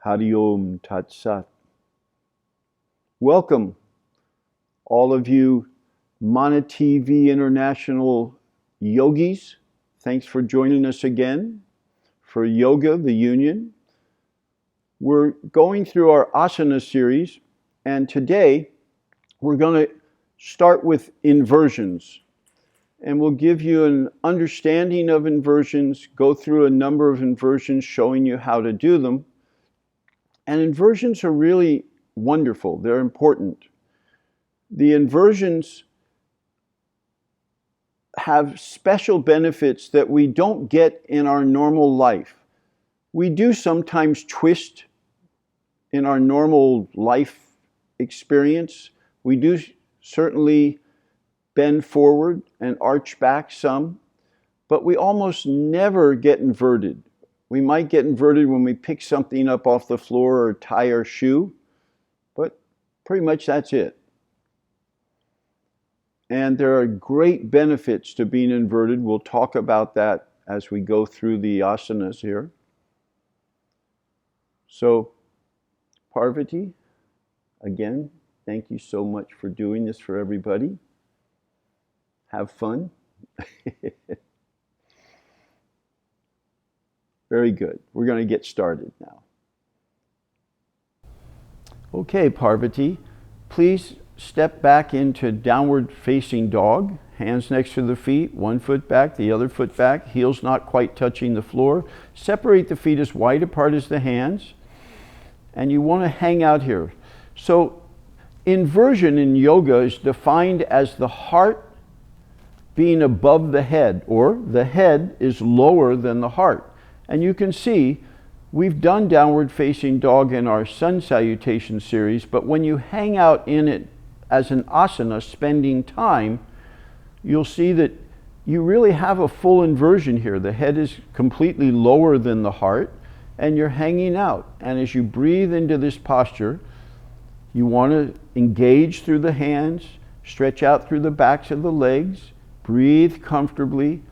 Hari Om Tat Sat. Welcome, all of you Manatv International yogis. Thanks for joining us again for Yoga, the Union. We're going through our Asana series, and today we're going to start with inversions. And we'll give you an understanding of inversions, go through a number of inversions showing you how to do them. And inversions are really wonderful. They're important. The inversions have special benefits that we don't get in our normal life. We do sometimes twist in our normal life experience. We do certainly bend forward and arch back some, but we almost never get inverted. We might get inverted when we pick something up off the floor or tie our shoe, but pretty much that's it. And there are great benefits to being inverted. We'll talk about that as we go through the asanas here. So, Parvati, again, thank you so much for doing this for everybody. Have fun. Very good. We're going to get started now. Okay, Parvati, please step back into downward facing dog. Hands next to the feet, one foot back, the other foot back, heels not quite touching the floor. Separate the feet as wide apart as the hands. And you want to hang out here. So, inversion in yoga is defined as the heart being above the head, or the head is lower than the heart. And you can see we've done downward facing dog in our sun salutation series, but when you hang out in it as an asana, spending time, you'll see that you really have a full inversion here. The head is completely lower than the heart, and you're hanging out. And as you breathe into this posture, you want to engage through the hands, stretch out through the backs of the legs, breathe comfortably,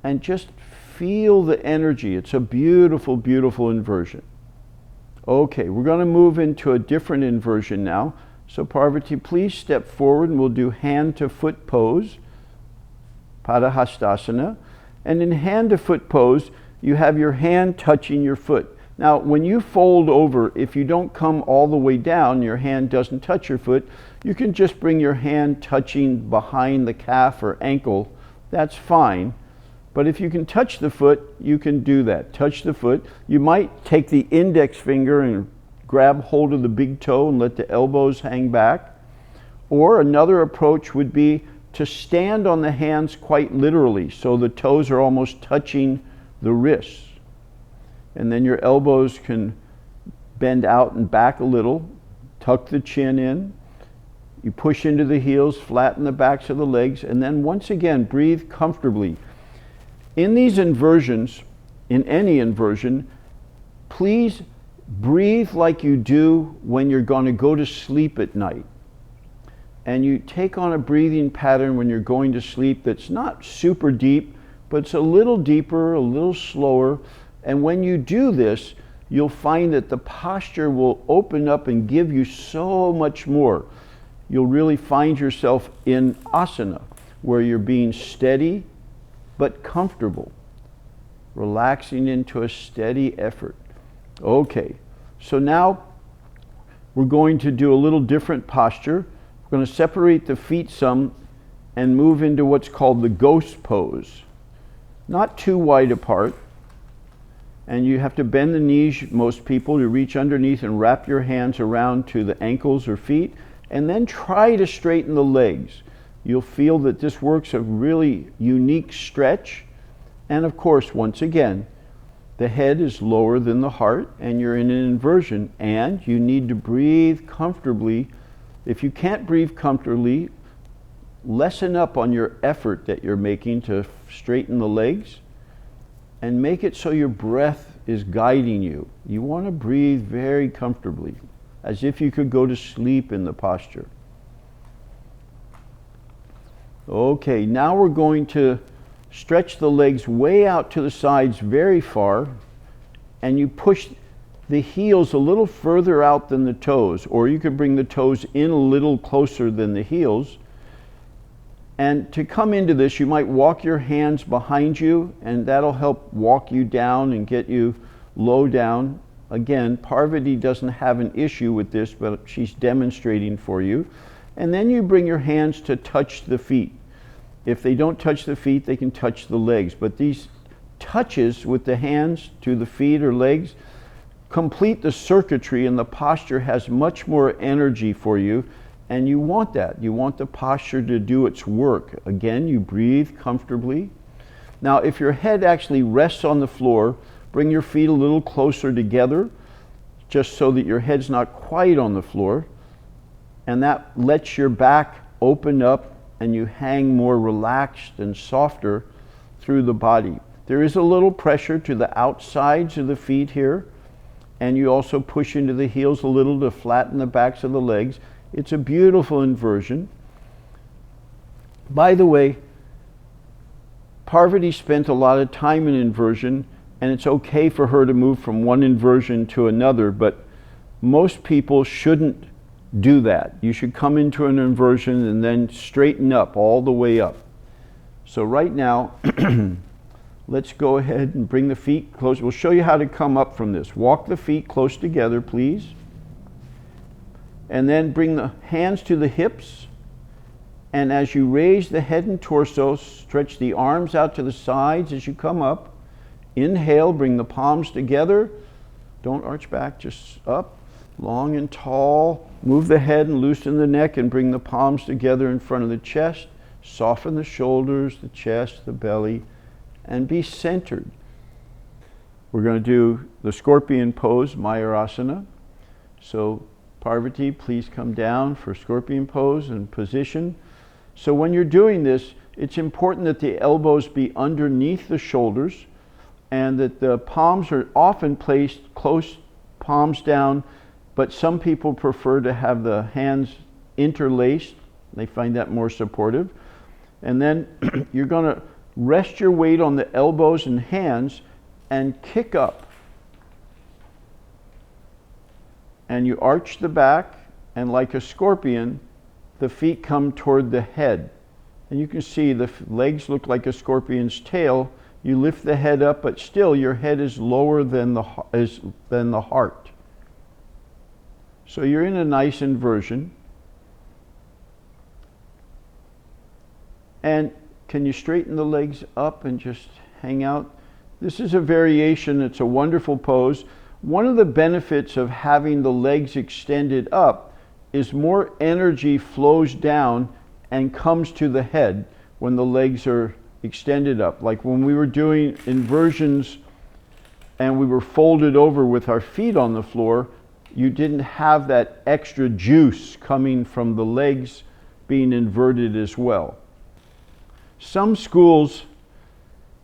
and just feel the energy. It's a beautiful, beautiful inversion. Okay, we're going to move into a different inversion now. So Parvati, please step forward and we'll do hand to foot pose, Padahastasana. And in hand to foot pose, you have your hand touching your foot. Now, when you fold over, if you don't come all the way down, your hand doesn't touch your foot, you can just bring your hand touching behind the calf or ankle. That's fine. But if you can touch the foot, you can do that. Touch the foot. You might take the index finger and grab hold of the big toe and let the elbows hang back. Or another approach would be to stand on the hands quite literally, so the toes are almost touching the wrists. And then your elbows can bend out and back a little, tuck the chin in. You push into the heels, flatten the backs of the legs, and then once again, breathe comfortably. In these inversions, in any inversion, please breathe like you do when you're going to go to sleep at night. And you take on a breathing pattern when you're going to sleep that's not super deep, but it's a little deeper, a little slower. And when you do this, you'll find that the posture will open up and give you so much more. You'll really find yourself in asana, where you're being steady but comfortable, relaxing into a steady effort. Okay, so now we're going to do a little different posture. We're going to separate the feet some and move into what's called the ghost pose. Not too wide apart. And you have to bend the knees, most people. You reach underneath and wrap your hands around to the ankles or feet, and then try to straighten the legs. You'll feel that this works a really unique stretch. And of course, once again, the head is lower than the heart, and you're in an inversion, and you need to breathe comfortably. If you can't breathe comfortably, lessen up on your effort that you're making to straighten the legs, and make it so your breath is guiding you. You want to breathe very comfortably, as if you could go to sleep in the posture. Okay, now we're going to stretch the legs way out to the sides very far, and you push the heels a little further out than the toes, or you could bring the toes in a little closer than the heels. And to come into this, you might walk your hands behind you, and that'll help walk you down and get you low down. Again, Parvati doesn't have an issue with this, but she's demonstrating for you. And then you bring your hands to touch the feet. If they don't touch the feet, they can touch the legs. But these touches with the hands to the feet or legs complete the circuitry, and the posture has much more energy for you. And you want that. You want the posture to do its work. Again, you breathe comfortably. Now, if your head actually rests on the floor, bring your feet a little closer together, just so that your head's not quite on the floor. And that lets your back open up and you hang more relaxed and softer through the body. There is a little pressure to the outsides of the feet here, and you also push into the heels a little to flatten the backs of the legs. It's a beautiful inversion. By the way, Parvati spent a lot of time in inversion, and it's okay for her to move from one inversion to another, but most people shouldn't do that. You should come into an inversion and then straighten up all the way up. So right now, let's go ahead and bring the feet close. We'll show you how to come up from this. Walk the feet close together, please. And then bring the hands to the hips. And as you raise the head and torso, stretch the arms out to the sides as you come up. Inhale, bring the palms together. Don't arch back, just up, long and tall. Move the head and loosen the neck and bring the palms together in front of the chest. Soften the shoulders, the chest, the belly, and be centered. We're going to do the scorpion pose, Matsuyasana. So Parvati, please come down for scorpion pose and position. So when you're doing this, it's important that the elbows be underneath the shoulders and that the palms are often placed close, palms down, but some people prefer to have the hands interlaced. They find that more supportive. And then you're going to rest your weight on the elbows and hands and kick up. And you arch the back, and like a scorpion, the feet come toward the head. And you can see the legs look like a scorpion's tail. You lift the head up, but still your head is lower than the heart. So you're in a nice inversion. And can you straighten the legs up and just hang out? This is a variation. It's a wonderful pose. One of the benefits of having the legs extended up is more energy flows down and comes to the head when the legs are extended up. Like when we were doing inversions and we were folded over with our feet on the floor, you didn't have that extra juice coming from the legs being inverted as well. Some schools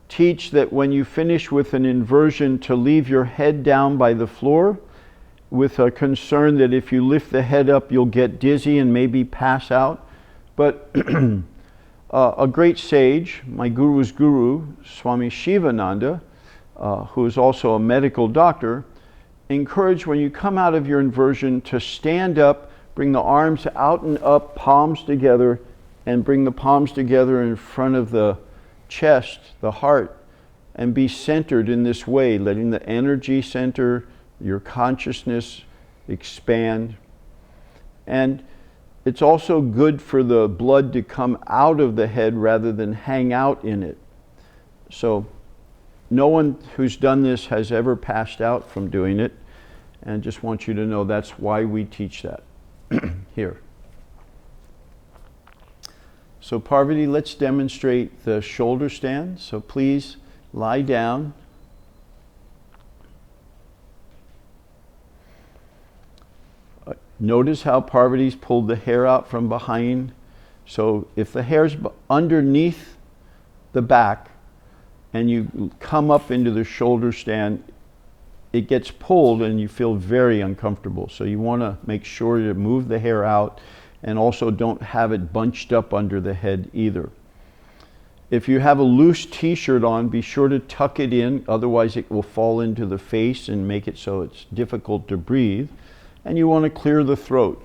teach that when you finish with an inversion to leave your head down by the floor, with a concern that if you lift the head up you'll get dizzy and maybe pass out. But a great sage, my guru's guru, Swami Shivananda, who is also a medical doctor, encouraged when you come out of your inversion to stand up, bring the arms out and up, palms together, and bring the palms together in front of the chest, the heart, and be centered in this way, letting the energy center, your consciousness expand. And it's also good for the blood to come out of the head rather than hang out in it. So no one who's done this has ever passed out from doing it, and just want you to know that's why we teach that here. So Parvati, let's demonstrate the shoulder stand. So please lie down. Notice how Parvati's pulled the hair out from behind. So if the hair's underneath the back and you come up into the shoulder stand, it gets pulled and you feel very uncomfortable. So you want to make sure to move the hair out, and also don't have it bunched up under the head either. If you have a loose t-shirt on, be sure to tuck it in, otherwise it will fall into the face and make it so it's difficult to breathe. And you want to clear the throat.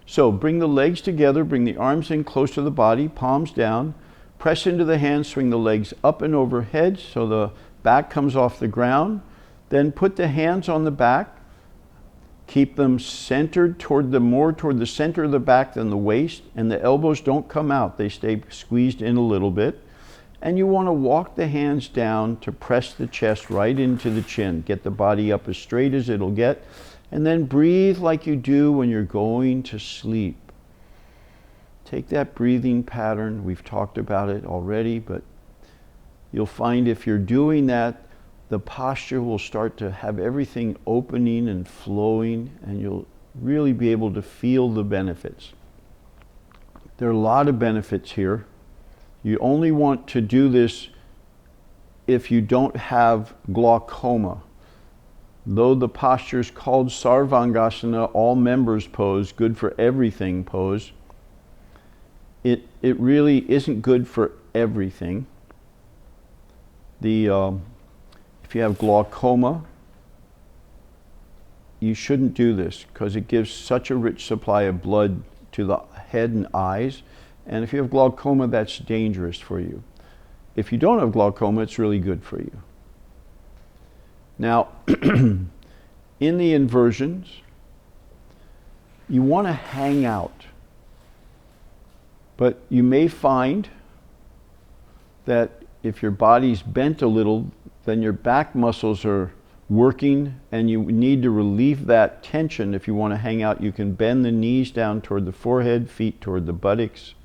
So bring the legs together, bring the arms in close to the body, palms down, press into the hands, swing the legs up and overhead so the back comes off the ground. Then put the hands on the back, keep them centered more toward the center of the back than the waist, and the elbows don't come out, they stay squeezed in a little bit. And you want to walk the hands down to press the chest right into the chin. Get the body up as straight as it'll get. And then breathe like you do when you're going to sleep. Take that breathing pattern. We've talked about it already, but you'll find if you're doing that, the posture will start to have everything opening and flowing, and you'll really be able to feel the benefits. There are a lot of benefits here. You only want to do this if you don't have glaucoma. Though the posture is called Sarvangasana, all members pose, good for everything pose, it really isn't good for everything. If you have glaucoma, you shouldn't do this because it gives such a rich supply of blood to the head and eyes. And if you have glaucoma, that's dangerous for you. If you don't have glaucoma, it's really good for you. Now, in the inversions, you want to hang out. But you may find that if your body's bent a little, then your back muscles are working and you need to relieve that tension. If you want to hang out, you can bend the knees down toward the forehead, feet toward the buttocks.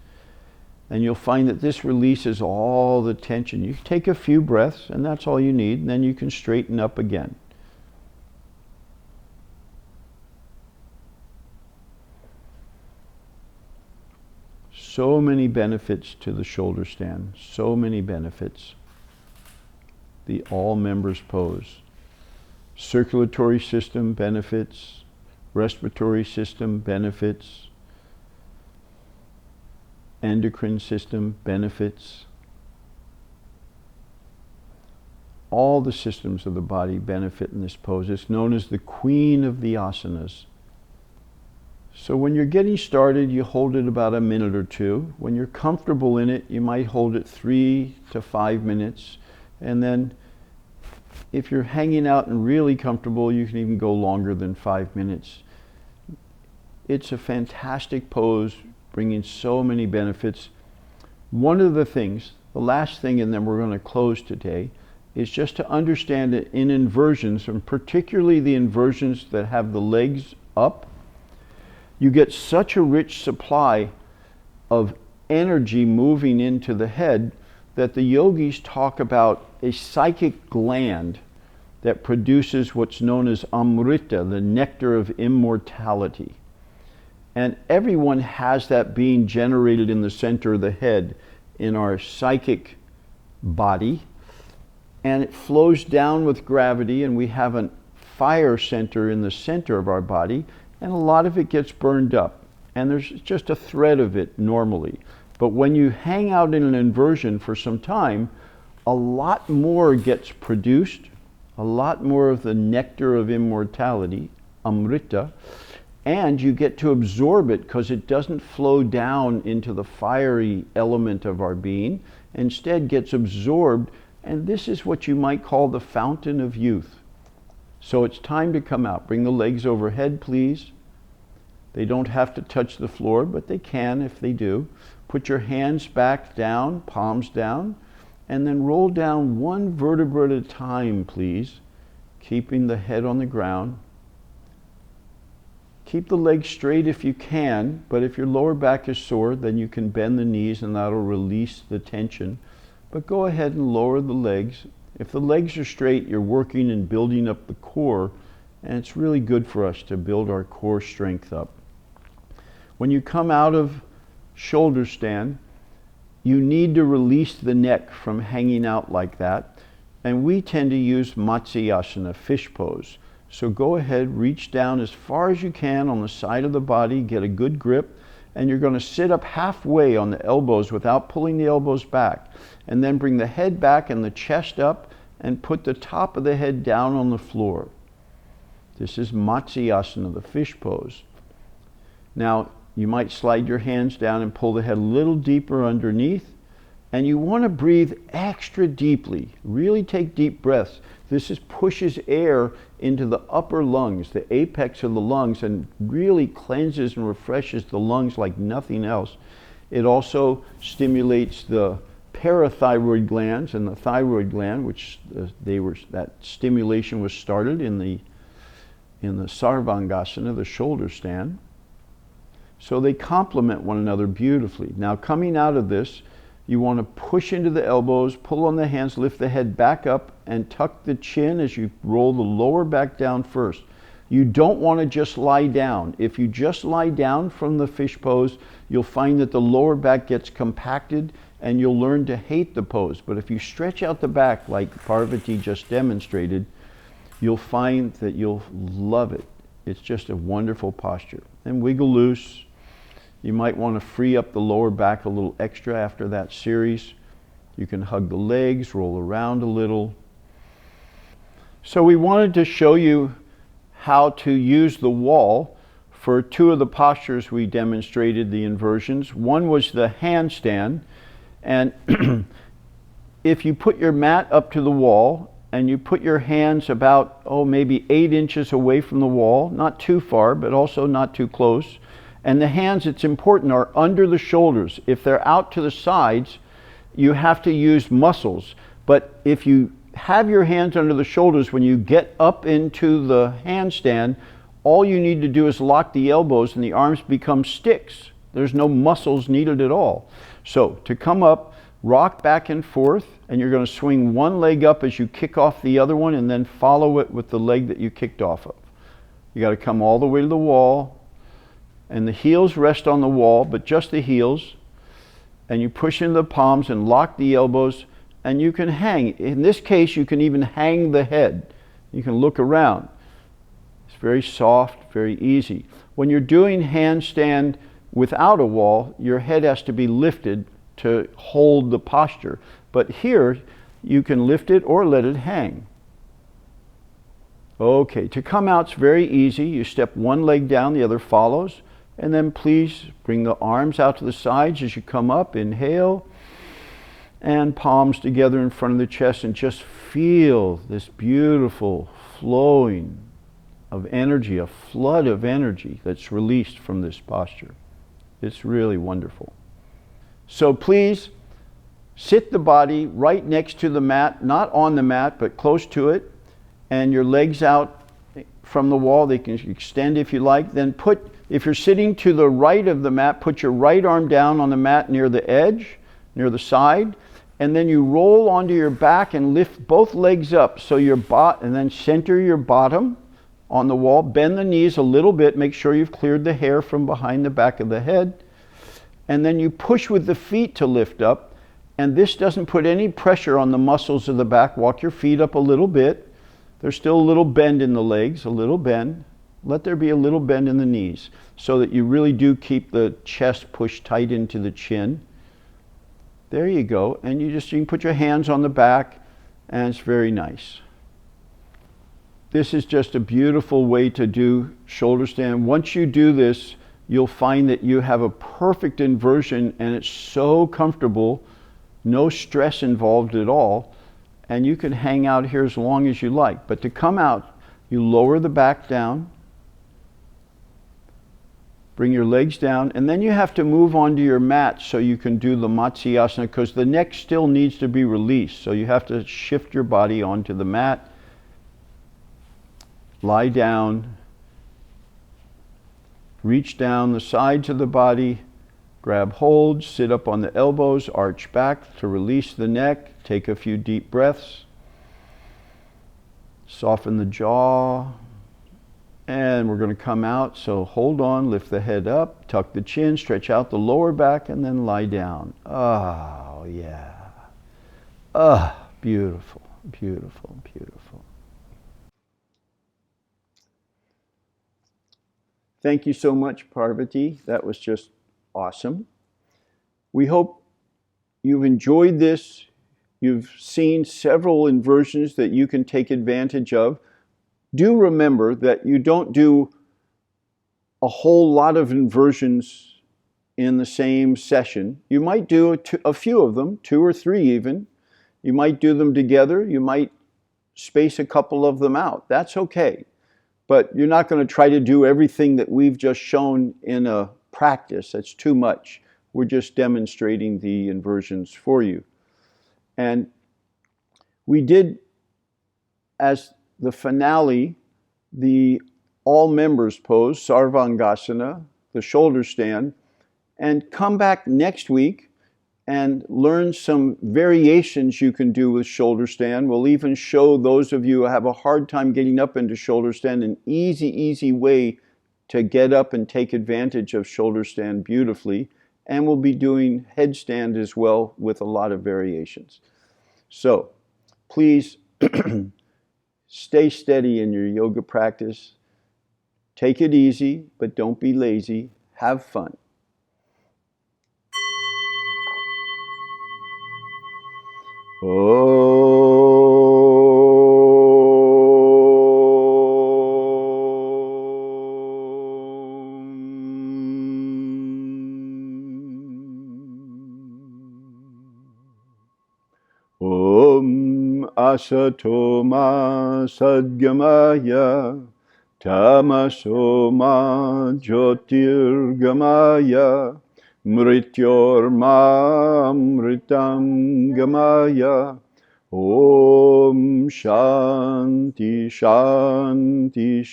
And you'll find that this releases all the tension. You take a few breaths and that's all you need, and then you can straighten up again. So many benefits to the shoulder stand, so many benefits. The all members pose. Circulatory system benefits, respiratory system benefits, endocrine system benefits. All the systems of the body benefit in this pose. It's known as the queen of the asanas. So when you're getting started, you hold it about a minute or two. When you're comfortable in it, you might hold it 3 to 5 minutes. And then if you're hanging out and really comfortable, you can even go longer than 5 minutes. It's a fantastic pose, bringing so many benefits. One of the things, the last thing, and then we're going to close today, is just to understand that in inversions, and particularly the inversions that have the legs up, you get such a rich supply of energy moving into the head that the yogis talk about a psychic gland that produces what's known as amrita, the nectar of immortality. And everyone has that being generated in the center of the head in our psychic body. And it flows down with gravity, and we have a fire center in the center of our body, and a lot of it gets burned up. And there's just a thread of it normally. But when you hang out in an inversion for some time, a lot more gets produced, a lot more of the nectar of immortality, amrita, and you get to absorb it because it doesn't flow down into the fiery element of our being, instead gets absorbed, and this is what you might call the fountain of youth. So it's time to come out. Bring the legs overhead, please. They don't have to touch the floor, but they can if they do. Put your hands back down, palms down, and then roll down one vertebra at a time, please, keeping the head on the ground. Keep the legs straight if you can, but if your lower back is sore, then you can bend the knees and that'll release the tension. But go ahead and lower the legs. If the legs are straight, you're working and building up the core, and it's really good for us to build our core strength up. When you come out of shoulder stand, you need to release the neck from hanging out like that, and we tend to use Matsuyasana, fish pose. So go ahead, reach down as far as you can on the side of the body, get a good grip, And you're going to sit up halfway on the elbows without pulling the elbows back. And then bring the head back and the chest up and put the top of the head down on the floor. This is Matsuyasana, the fish pose. Now, you might slide your hands down and pull the head a little deeper underneath. And you want to breathe extra deeply. Really take deep breaths. This pushes air into the upper lungs, the apex of the lungs, and really cleanses and refreshes the lungs like nothing else. It also stimulates the parathyroid glands and the thyroid gland, which that stimulation was started in the Sarvangasana, the shoulder stand. So they complement one another beautifully. Now, coming out of this, you want to push into the elbows, pull on the hands, lift the head back up, and tuck the chin as you roll the lower back down first. You don't want to just lie down. If you just lie down from the fish pose, you'll find that the lower back gets compacted and you'll learn to hate the pose. But if you stretch out the back like Parvati just demonstrated, you'll find that you'll love it. It's just a wonderful posture. And wiggle loose. You might want to free up the lower back a little extra after that series. You can hug the legs, roll around a little. So we wanted to show you how to use the wall for two of the postures we demonstrated, the inversions. One was the handstand. And if you put your mat up to the wall and you put your hands about, maybe 8 inches away from the wall, not too far, but also not too close. And the hands, it's important, are under the shoulders. If they're out to the sides, you have to use muscles. But if you have your hands under the shoulders, when you get up into the handstand, all you need to do is lock the elbows and the arms become sticks. There's no muscles needed at all. So to come up, rock back and forth, and you're going to swing one leg up as you kick off the other one, and then follow it with the leg that you kicked off of. You got to come all the way to the wall. And the heels rest on the wall, but just the heels. And you push into the palms and lock the elbows, and you can hang. In this case, you can even hang the head. You can look around. It's very soft, very easy. When you're doing handstand without a wall, your head has to be lifted to hold the posture. But here, you can lift it or let it hang. Okay, to come out, it's very easy. You step one leg down, the other follows. And then please bring the arms out to the sides as you come up. Inhale. And palms together in front of the chest, and just feel this beautiful flowing of energy, a flood of energy that's released from this posture. It's really wonderful. So please sit the body right next to the mat, not on the mat, but close to it, and your legs out from the wall. They can extend if you like. Then if you're sitting to the right of the mat, put your right arm down on the mat near the edge, near the side, and then you roll onto your back and lift both legs up so and then center your bottom on the wall. Bend the knees a little bit, make sure you've cleared the hair from behind the back of the head. And then you push with the feet to lift up, and this doesn't put any pressure on the muscles of the back. Walk your feet up a little bit. There's still a little bend in the legs, a little bend. Let there be a little bend in the knees so that you really do keep the chest pushed tight into the chin. There you go. And you can put your hands on the back, and it's very nice. This is just a beautiful way to do shoulder stand. Once you do this, you'll find that you have a perfect inversion, and it's so comfortable, no stress involved at all, and you can hang out here as long as you like. But to come out, you lower the back down, bring your legs down, and then you have to move onto your mat so you can do the Matsuyasana, because the neck still needs to be released. So you have to shift your body onto the mat, lie down, reach down the sides of the body, grab hold, sit up on the elbows, arch back to release the neck, take a few deep breaths, soften the jaw. And we're going to come out, so hold on, lift the head up, tuck the chin, stretch out the lower back, and then lie down. Oh, yeah. Beautiful, beautiful, beautiful. Thank you so much, Parvati. That was just Awesome. We hope you've enjoyed this. You've seen several inversions that you can take advantage of. Do remember that you don't do a whole lot of inversions in the same session. You might do a few of them, 2 or 3 even. You might do them together. You might space a couple of them out. That's okay. But you're not going to try to do everything that we've just shown in a practice. That's too much. We're just demonstrating the inversions for you. And we did, as the finale, the all members pose, Sarvangasana, the shoulder stand, and come back next week and learn some variations you can do with shoulder stand. We'll even show those of you who have a hard time getting up into shoulder stand an easy way to get up and take advantage of shoulder stand beautifully. And we'll be doing headstand as well with a lot of variations. So please stay steady in your yoga practice. Take it easy, but don't be lazy. Have fun. Om Asato Ma Sadgamaya Tamaso Ma Jyotirgamaya Mrityorma Mritam Gamaya. Om Shanti Shanti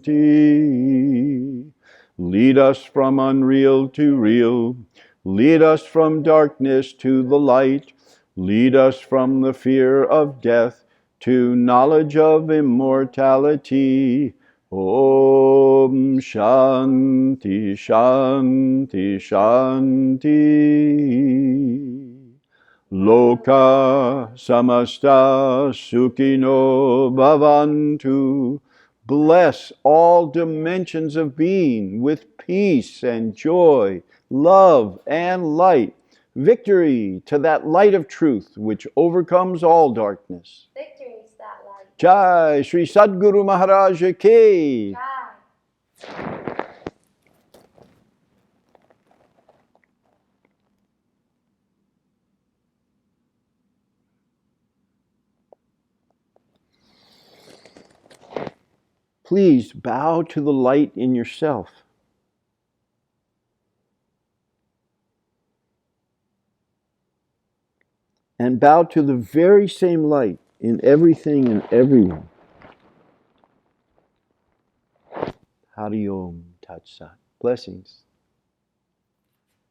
Shanti. Lead us from unreal to real. Lead us from darkness to the light. Lead us from the fear of death to knowledge of immortality. Om Shanti Shanti Shanti. Loka samasta sukhino bhavantu. Bless all dimensions of being with peace and joy, love and light. Victory to that light of truth which overcomes all darkness. Victory is that light. Jai Shri Sadguru Maharaj Ki. Jai. Please bow to the light in yourself. And bow to the very same light in everything and everyone. Hari Om Tat Sat. Blessings.